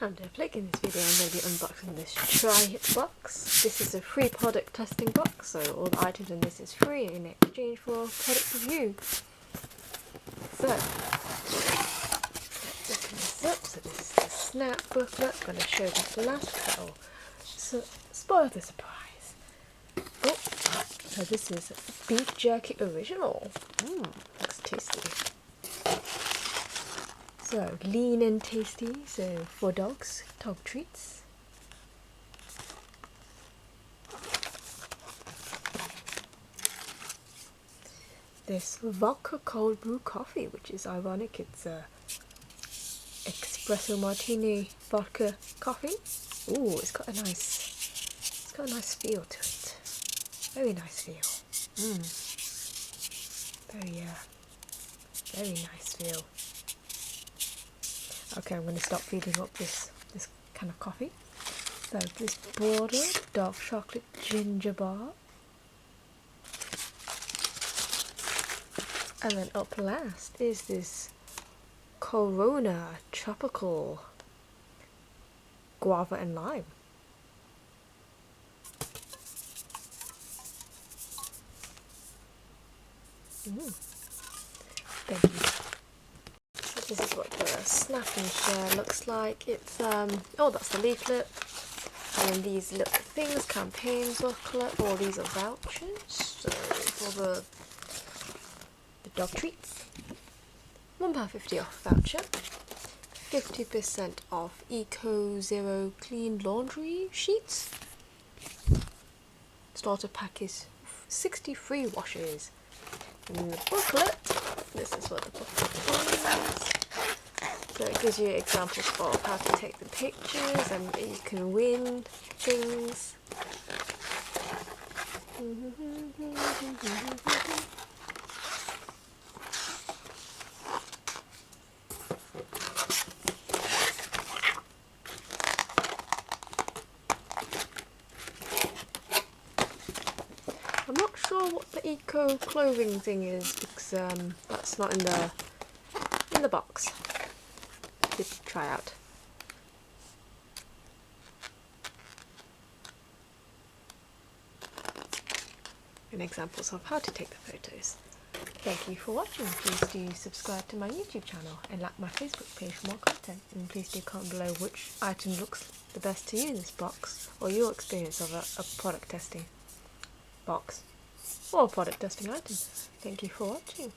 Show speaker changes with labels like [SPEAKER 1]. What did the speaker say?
[SPEAKER 1] I'm Deathlake. In this video I'm going to be unboxing this TRYIT box. This is a free product testing box, so all the items in this is free in exchange for product review. So, let's open this up. So this is the snap booklet. I'm going to show that last petal. So, spoil the surprise. Oh, so this is beef jerky original. Looks tasty. So, lean and tasty, so for dogs, dog treats. This vodka cold brew coffee, which is ironic, it's a espresso martini vodka coffee. Ooh, it's got a nice feel to it. Very nice feel. Very nice feel. Okay, I'm going to stop feeding up this kind of coffee. So this border dark chocolate ginger bar, and then up last is this Corona tropical guava and lime. Thank you. This is what the snap and share looks like. It's oh, that's the leaflet, and then these little things, campaign booklet. All these are vouchers. So for the dog treats, £1.50 off voucher, 50% off Eco Zero Clean Laundry Sheets. Starter pack is 60 free washes. In the booklet, this is what the booklet is. So it gives you examples of how to take the pictures, and you can win things. I'm not sure what the eco clothing thing is, because that's not in the box. To try out. And examples of how to take the photos. Thank you for watching. Please do subscribe to my YouTube channel and like my Facebook page for more content. And please do comment below which item looks the best to you in this box, or your experience of a product testing box or product testing item. Thank you for watching.